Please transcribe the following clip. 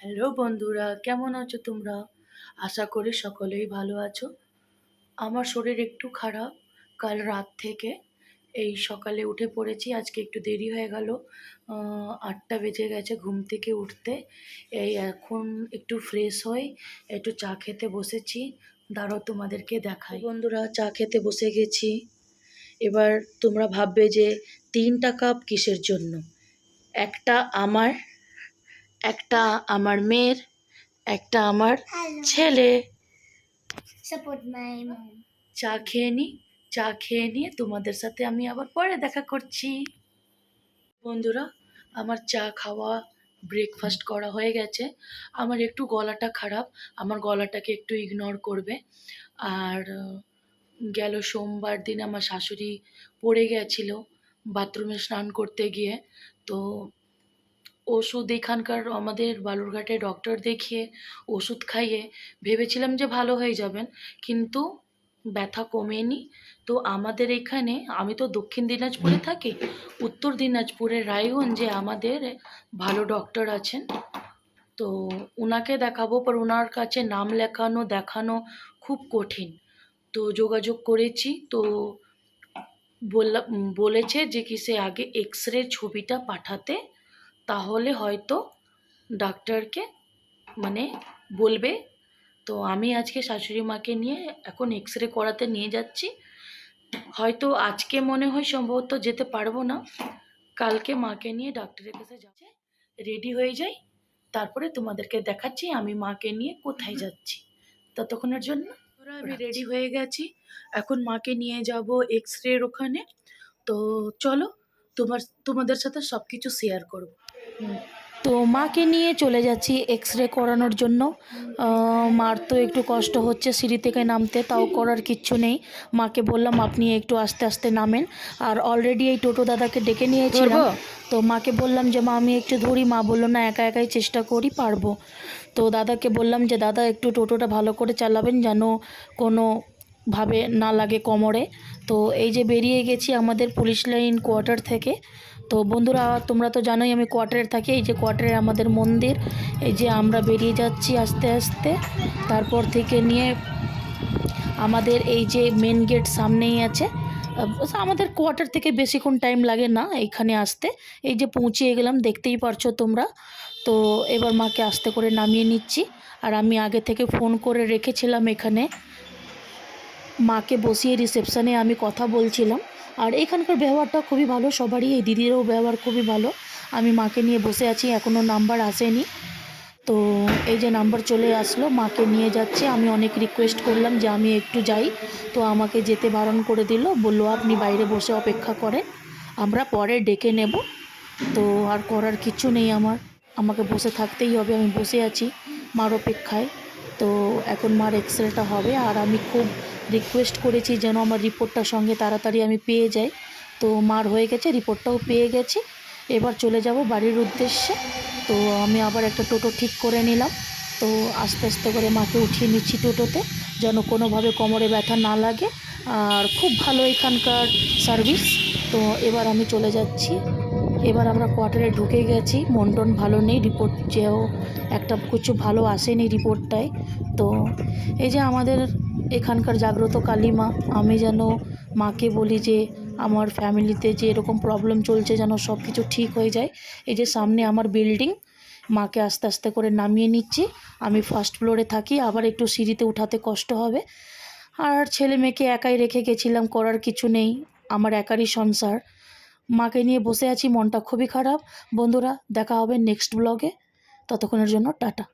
Hello বন্ধুরা, কেমন আছো তোমরা? আশা করি সকলেই ভালো আছো। আমার শরীর একটু খারাপ কাল রাত থেকে। এই সকালে উঠে পড়েছি, আজকে একটু দেরি হয়ে গেল। ৮টা বেজে গেছে ঘুম থেকে উঠতে। এই এখন একটু ফ্রেশ হয়ে একটু চা খেতে বসেছি। দাঁড়াও তোমাদেরকে দেখাই। বন্ধুরা, চা খেতে বসে গেছি। এবার তোমরা ভাববে যে ৩টা কাপ কিসের জন্য? একটা আমার, একটা আমার মেয়ের, একটা আমার ছেলে। Support my mom. চা খেয়ে নিই। চা খেয়ে নিয়ে তোমাদের সাথে আমি আবার পরে দেখা করছি। বন্ধুরা, আমার চা খাওয়া, ব্রেকফাস্ট করা হয়ে গেছে। আমার একটু গলাটা খারাপ, আমার গলাটাকে একটু ইগনোর করবে। আর গেল সোমবার দিন আমার শাশুড়ি পড়ে গেছিল বাথরুমে স্নান করতে গিয়ে। তো ওষুধ এখানকার আমাদের বালুরঘাটে ডক্টর দেখিয়ে ওষুধ খাইয়ে ভেবেছিলাম যে ভালো হয়ে যাবেন, কিন্তু ব্যথা কমেনি। তো আমাদের এখানে, আমি তো দক্ষিণ দিনাজপুরে থাকি, উত্তর দিনাজপুরের রায়গঞ্জে আমাদের ভালো ডক্টর আছেন। তো ওনাকে দেখাবো, পর ওনার কাছে নাম লেখানো দেখানো খুব কঠিন। তো যোগাযোগ করেছি, তো বলেছে যে কি সে আগে এক্স রে ছবিটা পাঠাতে, তাহলে হয়তো ডাক্তারকে মানে বলবে। তো আমি আজকে শাশুড়ি মাকে নিয়ে এখন এক্স রে করাতে নিয়ে যাচ্ছি। হয়তো আজকে মনে হয় সম্ভবত যেতে পারবো না, কালকে মাকে নিয়ে ডাক্তারের কাছে যাচ্ছে। রেডি হয়ে যাই, তারপরে তোমাদেরকে দেখাচ্ছি আমি মাকে নিয়ে কোথায় যাচ্ছি। ততক্ষণের জন্য আমি রেডি হয়ে গেছি, এখন মাকে নিয়ে যাব এক্স রের ওখানে। তো চলো, তোমাদের সাথে সব কিছু শেয়ার করব। তো মাকে নিয়ে চলে যাচ্ছি এক্স রে করানোর জন্য। মার তো একটু কষ্ট হচ্ছে সিঁড়ি থেকে নামতে, তাও করার কিচ্ছু নেই। মাকে বললাম আপনি একটু আস্তে আস্তে নামেন। আর অলরেডি এই টোটো দাদাকে ডেকে নিয়েছিলাম। তো মাকে বললাম যে মা আমি একটু ধরি, মা বললো না একা একাই চেষ্টা করি, পারবো। তো দাদাকে বললাম যে দাদা একটু টোটোটা ভালো করে চালাবেন, যেন কোনো ভাবে না লাগে কোমরে। তো এই যে বেরিয়ে গেছি আমাদের পুলিশ লাইন কোয়ার্টার থেকে। তো বন্ধুরা, তোমরা তো জানোই আমি কোয়ার্টারে থাকি। এই যে কোয়ার্টারে আমাদের মন্দির, এই যে আমরা বেরিয়ে যাচ্ছি আস্তে আস্তে। তারপর থেকে নিয়ে আমাদের এই যে মেন গেট সামনেই আছে। আমাদের কোয়ার্টার থেকে বেশিক্ষণ টাইম লাগে না এইখানে আসতে। এই যে পৌঁছিয়ে গেলাম, দেখতেই পারছো তোমরা। তো এবার মাকে আস্তে করে নামিয়ে নিচ্ছি। আর আমি আগে থেকে ফোন করে রেখেছিলাম এখানে, মাকে বসিয়ে রিসেপশানে আমি কথা বলছিলাম। আর এখানকার ব্যবহারটা খুবই ভালো সবারই, এই দিদিরও ব্যবহার খুবই ভালো। আমি মাকে নিয়ে বসে আছি, এখনও নাম্বার আসেনি। তো এই যে নাম্বার চলে আসলো, মাকে নিয়ে যাচ্ছে। আমি অনেক রিকোয়েস্ট করলাম যে আমি একটু যাই, তো আমাকে যেতে বারণ করে দিল, বললো আপনি বাইরে বসে অপেক্ষা করেন, আমরা পরে ডেকে নেব। তো আর করার কিছু নেই, আমাকে বসে থাকতেই হবে। আমি বসে আছি মার অপেক্ষায়। তো এখন মার এক্স রেটা হবে, আর আমি খুব রিকোয়েস্ট করেছি যেন আমার রিপোর্টটা সঙ্গে তাড়াতাড়ি আমি পেয়ে যাই। তো মার হয়ে গেছে, রিপোর্টটাও পেয়ে গেছি। এবার চলে যাব বাড়ির উদ্দেশ্যে। তো আমি আবার একটা টোটো ঠিক করে নিলাম। তো আস্তে আস্তে করে মাকে উঠিয়ে নিচ্ছি টোটোতে, যেন কোনোভাবে কোমরে ব্যথা না লাগে। আর খুব ভালো এখানকার সার্ভিস। তো এবার আমি চলে যাচ্ছি। এবার আমরা কোয়ার্টারে ঢুকে গেছি। মন টন ভালো নেই, রিপোর্ট যেও একটা কিছু ভালো আসেনি রিপোর্টটায়। তো এই যে আমাদের এখানকার জাগ্রত কালী মা, আমি যেন মাকে বলি যে আমার ফ্যামিলিতে যে এরকম প্রবলেম চলছে যেন সব কিছু ঠিক হয়ে যায়। এই যে সামনে আমার বিল্ডিং, মাকে আস্তে আস্তে করে নামিয়ে নিচ্ছি। আমি ফার্স্ট ফ্লোরে থাকি, আবার একটু সিঁড়িতে উঠাতে কষ্ট হবে। আর ছেলে মেয়েকে একাই রেখে গেছিলাম, করার কিছু নেই, আমার একারই সংসার। মাকে নিয়ে বসে আছি, মনটা খুবই খারাপ। বন্ধুরা, দেখা হবে নেক্সট ব্লগে, ততক্ষণের জন্য টাটা।